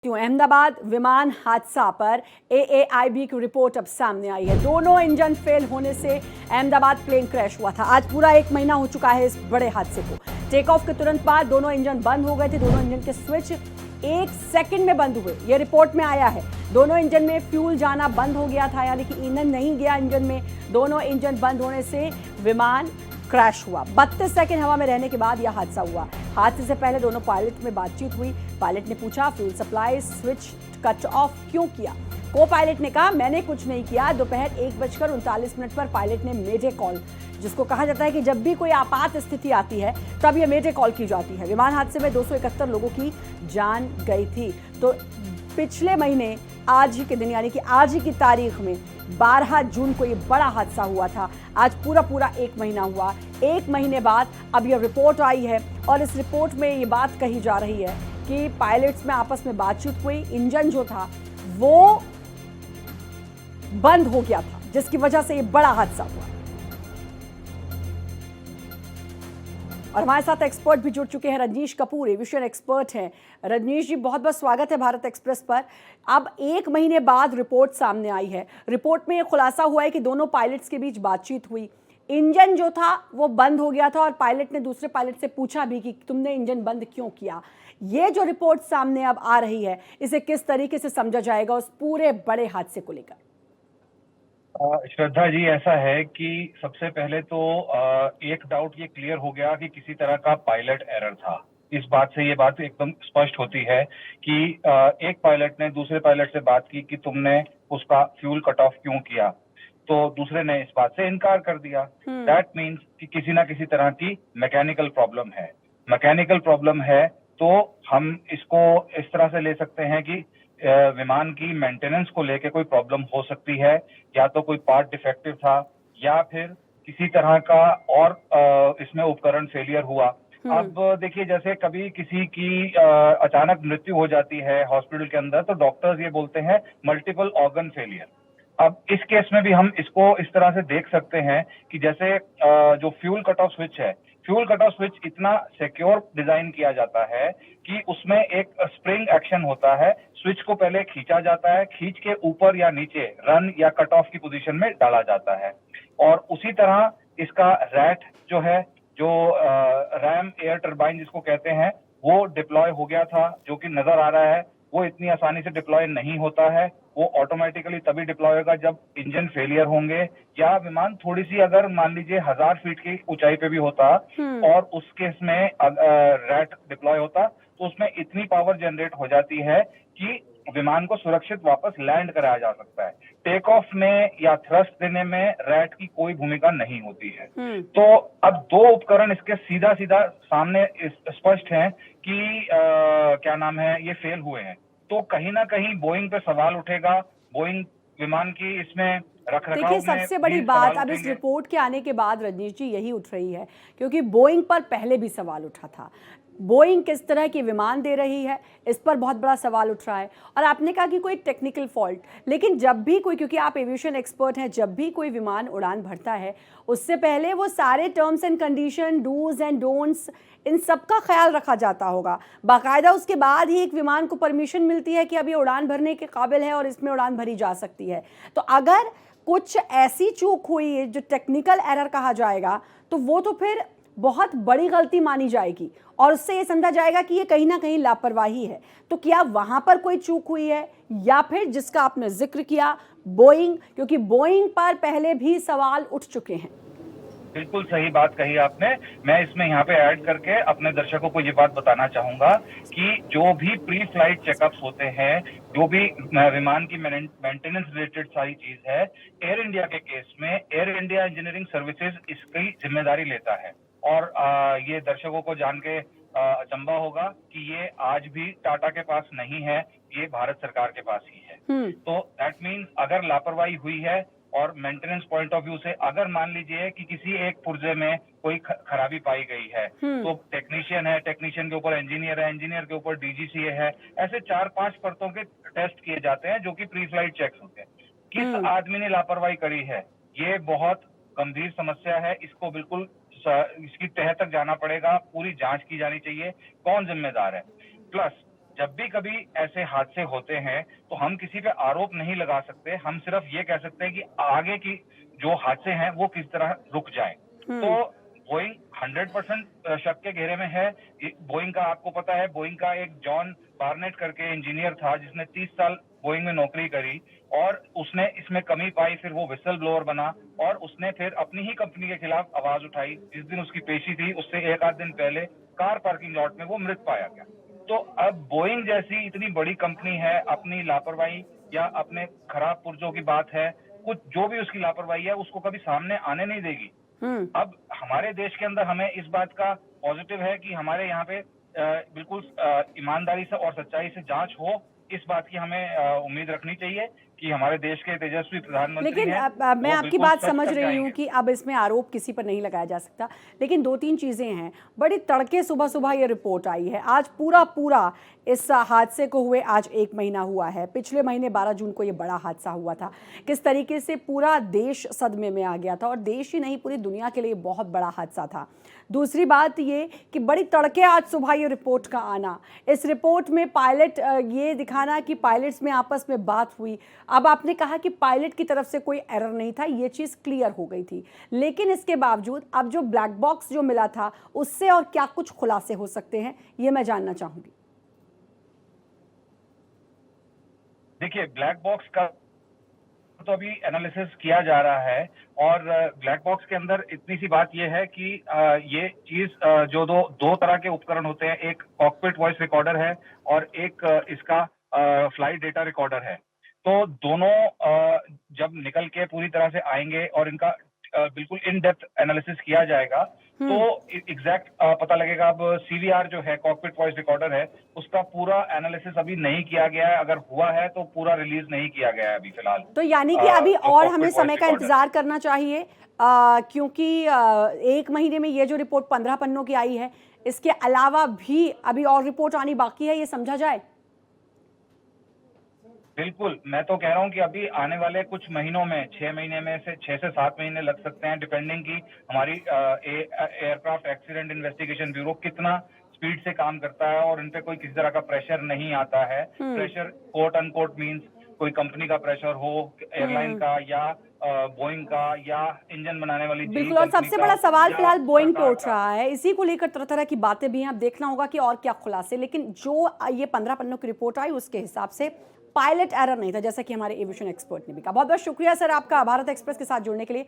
अहमदाबाद विमान हादसा पर एएआईबी की रिपोर्ट अब सामने आई है। दोनों इंजन फेल होने से अहमदाबाद प्लेन क्रैश हुआ था। आज पूरा 1 महीना हो चुका है इस बड़े हादसे को। टेक ऑफ के तुरंत बाद दोनों इंजन बंद हो गए थे। दोनों इंजन के स्विच 1 सेकंड में बंद हुए, यह रिपोर्ट में आया है। दोनों इंजन में फ्यूल जाना बंद हो गया था, यानी कि ईंधन नहीं गया इंजन में। दोनों इंजन बंद होने से विमान क्रैश हुआ। 32 सेकंड हवा में रहने के बाद यह हादसा हुआ। हादसे से पहले दोनों पायलट में बातचीत हुई। पायलट ने पूछा fuel supply switch cut off क्यों किया। को पायलट ने कहा मैंने कुछ नहीं किया। दोपहर 1:39 पर पायलट ने मेडे कॉल, जिसको कहा जाता है कि जब भी कोई आपात स्थिति आती है तब यह मेडे कॉल की जाती है। विमान हादसे में 271 लोगों की जान गई थी। तो पिछले महीने आज ही के दिन, यानी कि आज ही की तारीख में 12 जून को ये बड़ा हादसा हुआ था। आज पूरा 1 महीना हुआ। 1 महीने बाद अब यह रिपोर्ट आई है और इस रिपोर्ट में ये बात कही जा रही है कि पायलट्स में आपस में बातचीत हुई। इंजन जो था वो बंद हो गया था, जिसकी वजह से ये बड़ा हादसा हुआ। और हमारे साथ एक्सपर्ट भी जुड़ चुके हैं। रजनीश कपूर एविएशन एक्सपर्ट हैं। रजनीश जी, बहुत बहुत स्वागत है भारत एक्सप्रेस पर। अब 1 महीने बाद रिपोर्ट सामने आई है। रिपोर्ट में यह खुलासा हुआ है कि दोनों पायलट्स के बीच बातचीत हुई। इंजन जो था वो बंद हो गया था और पायलट ने दूसरे पायलट से पूछा भी कि तुमने इंजन बंद क्यों किया। ये जो रिपोर्ट सामने अब आ रही है, इसे किस तरीके से समझा जाएगा उस पूरे बड़े हादसे को लेकर? श्रद्धा जी, ऐसा है कि सबसे पहले तो एक डाउट ये क्लियर हो गया कि किसी तरह का पायलट एरर था। इस बात से ये बात एकदम स्पष्ट होती है कि एक पायलट ने दूसरे पायलट से बात की कि तुमने उसका फ्यूल कट ऑफ क्यों किया, तो दूसरे ने इस बात से इनकार कर दिया। दैट मीन्स कि किसी ना किसी तरह की मैकेनिकल प्रॉब्लम है। मैकेनिकल प्रॉब्लम है तो हम इसको इस तरह से ले सकते हैं कि विमान की मेंटेनेंस को लेके कोई प्रॉब्लम हो सकती है, या तो कोई पार्ट डिफेक्टिव था या फिर किसी तरह का और इसमें उपकरण फेलियर हुआ। अब देखिए, जैसे कभी किसी की अचानक मृत्यु हो जाती है हॉस्पिटल के अंदर, तो डॉक्टर्स ये बोलते हैं मल्टीपल ऑर्गन फेलियर। अब इस केस में भी हम इसको इस तरह से देख सकते हैं कि जैसे जो फ्यूल कट ऑफ स्विच है, फ्यूल कट ऑफ स्विच इतना सिक्योर डिजाइन किया जाता है कि उसमें एक स्प्रिंग एक्शन होता है। स्विच को पहले खींचा जाता है, खींच के ऊपर या नीचे रन या कट ऑफ की पोजीशन में डाला जाता है। और उसी तरह इसका रैट जो है, जो रैम एयर टर्बाइन जिसको कहते हैं, वो डिप्लॉय हो गया था, जो कि नजर आ रहा है। वो इतनी आसानी से डिप्लॉय नहीं होता है। वो ऑटोमेटिकली तभी डिप्लॉय होगा जब इंजन फेलियर होंगे, या विमान थोड़ी सी अगर मान लीजिए 1000 फीट की ऊंचाई पे भी होता और उस केस में रैट डिप्लॉय होता, तो उसमें इतनी पावर जनरेट हो जाती है कि विमान को सुरक्षित वापस लैंड कराया जा सकता है। टेक ऑफ में या थ्रस्ट देने में रैट की कोई भूमिका नहीं होती है। तो अब दो उपकरण इसके सीधा सीधा सामने स्पष्ट हैं कि क्या नाम है, ये फेल हुए हैं। तो कहीं ना कहीं बोइंग पे सवाल उठेगा। बोइंग विमान की इसमें रखरखाव देखिए, सबसे बड़ी बात अब इस रिपोर्ट के आने के बाद रजनीश जी यही उठ रही है, क्योंकि बोइंग पर पहले भी सवाल उठा था। बोइंग किस तरह के विमान दे रही है, इस पर बहुत बड़ा सवाल उठ रहा है। और आपने कहा कि कोई टेक्निकल फॉल्ट, लेकिन जब भी कोई, क्योंकि आप एविएशन एक्सपर्ट हैं, जब भी कोई विमान उड़ान भरता है उससे पहले वो सारे terms and condition, dos and don'ts, इन सब का ख्याल रखा जाता होगा बाकायदा। उसके बाद ही एक विमान को परमिशन मिलती है कि अब ये उड़ान भरने के काबिल है और इसमें उड़ान भरी जा सकती है। तो अगर कुछ ऐसी चूक हुई है जो टेक्निकल एरर कहा जाएगा, तो वो तो फिर बहुत बड़ी गलती मानी जाएगी और उससे ये समझा जाएगा कि ये कहीं ना कहीं लापरवाही है। तो क्या वहां पर कोई चूक हुई है, या फिर जिसका आपने जिक्र किया बोइंग, क्योंकि बोइंग पर पहले भी सवाल उठ चुके हैं? बिल्कुल सही बात कही आपने। मैं इसमें यहाँ पे ऐड करके अपने दर्शकों को ये बात बताना चाहूंगा कि जो भी प्री फ्लाइट चेकअप्स होते हैं, जो भी विमान की मेंटेनेंस रिलेटेड सारी चीज है, एयर इंडिया के केस में एयर इंडिया इंजीनियरिंग सर्विसेज इसकी जिम्मेदारी लेता है। और ये दर्शकों को जान के अचंभा होगा कि ये आज भी टाटा के पास नहीं है, ये भारत सरकार के पास ही है। तो दैट मीन्स अगर लापरवाही हुई है और मेंटेनेंस पॉइंट ऑफ व्यू से अगर मान लीजिए कि किसी एक पुर्जे में कोई खराबी पाई गई है, तो टेक्नीशियन है, टेक्नीशियन के ऊपर इंजीनियर है, इंजीनियर के ऊपर डीजीसीए है, ऐसे 4-5 परतों के टेस्ट किए जाते हैं जो कि प्री फ्लाइट चेक्स होते हैं। किस आदमी ने लापरवाही करी है, ये बहुत गंभीर समस्या है। इसको बिल्कुल इसकी तह तक जाना पड़ेगा, पूरी जांच की जानी चाहिए, कौन जिम्मेदार है। प्लस जब भी कभी ऐसे हादसे होते हैं तो हम किसी पे आरोप नहीं लगा सकते, हम सिर्फ ये कह सकते हैं कि आगे की जो हादसे हैं वो किस तरह रुक जाएं। तो बोइंग 100% शक के घेरे में है। बोइंग का आपको पता है, बोइंग का एक जॉन बार्नेट करके इंजीनियर था जिसने 30 साल बोइंग में नौकरी करी और उसने इसमें कमी पाई, फिर वो विसल ब्लोअर बना और उसने फिर अपनी ही कंपनी के खिलाफ आवाज उठाई। जिस दिन उसकी पेशी थी उससे एक आध दिन पहले कार पार्किंग लॉट में वो मृत पाया गया। तो अब बोइंग जैसी इतनी बड़ी कंपनी है, अपनी लापरवाही या अपने खराब पुर्जों की बात है, कुछ जो भी उसकी लापरवाही है उसको कभी सामने आने नहीं देगी। अब हमारे देश के अंदर हमें इस बात का पॉजिटिव है कि हमारे यहाँ पे बिल्कुल ईमानदारी से और सच्चाई से जांच हो, इस बात की हमें उम्मीद रखनी चाहिए कि हमारे देश के तेजस्वी प्रधानमंत्री लेकिन हैं, मैं वो आपकी बिल्कुल बात सच समझ तक रही हूँ जाएंगे। कि अब इसमें आरोप किसी पर नहीं लगाया जा सकता, लेकिन दो तीन चीज़ें हैं। बड़ी तड़के सुबह सुबह ये रिपोर्ट आई है, आज पूरा इस हादसे को हुए आज 1 महीना हुआ है। पिछले महीने 12 जून को ये बड़ा हादसा हुआ था। किस तरीके से पूरा देश सदमे में आ गया था और देश ही नहीं पूरी दुनिया के लिए बहुत बड़ा हादसा था। दूसरी बात ये कि बड़ी तड़के आज सुबह ये रिपोर्ट का आना, इस रिपोर्ट में पायलट ये दिखाना कि पायलट्स में आपस में बात हुई। अब आपने कहा कि पायलट की तरफ से कोई एरर नहीं था, ये चीज़ क्लियर हो गई थी, लेकिन इसके बावजूद अब जो ब्लैक बॉक्स जो मिला था उससे और क्या कुछ खुलासे हो सकते हैं, ये मैं जानना चाहूँगी। देखिए, ब्लैक बॉक्स का तो अभी एनालिसिस किया जा रहा है और ब्लैक बॉक्स के अंदर इतनी सी बात यह है कि ये चीज जो दो तरह के उपकरण होते हैं, एक कॉकपिट वॉइस रिकॉर्डर है और एक इसका फ्लाइट डेटा रिकॉर्डर है। तो दोनों जब निकल के पूरी तरह से आएंगे और इनका बिल्कुल इन डेप्थ एनालिसिस किया जाएगा तो एग्जैक्ट पता लगेगा। अब सीवीआर जो है, कॉकपिट वॉइस रिकॉर्डर है, उसका पूरा एनालिसिस अभी नहीं किया गया है। अगर हुआ है तो पूरा रिलीज नहीं किया गया है अभी फिलहाल। तो यानी कि अभी जो और cockpit हमें voice समय का recorder इंतजार करना चाहिए, क्योंकि 1 महीने में ये जो रिपोर्ट 15 पन्नों की आई है, इसके अलावा भी अभी और रिपोर्ट आनी बाकी है, ये समझा जाए। बिल्कुल, मैं तो कह रहा हूँ कि अभी आने वाले कुछ महीनों में 6 महीने में से 6 से 7 महीने लग सकते हैं, डिपेंडिंग की हमारी एयरक्राफ्ट एक्सीडेंट इन्वेस्टिगेशन ब्यूरो कितना स्पीड से काम करता है और इन पे कोई किसी तरह का प्रेशर नहीं आता है। प्रेशर कोट अनकोट मीन्स कोई कंपनी का प्रेशर हो, एयरलाइन का या बोइंग का या इंजन बनाने वाली GE बिल्कुल, और कंपनी सबसे का बड़ा सवाल या फिलहाल बोइंग पे सरकार उठ का। रहा है। इसी को लेकर तरह तरह की बातें भी हैं, अब देखना होगा कि और क्या खुलासे। लेकिन जो ये 15 पन्नों की रिपोर्ट आई उसके हिसाब से पायलट एरर नहीं था, जैसा कि हमारे एविएशन एक्सपर्ट ने भी कहा। बहुत बहुत शुक्रिया सर आपका भारत एक्सप्रेस के साथ जुड़ने के लिए।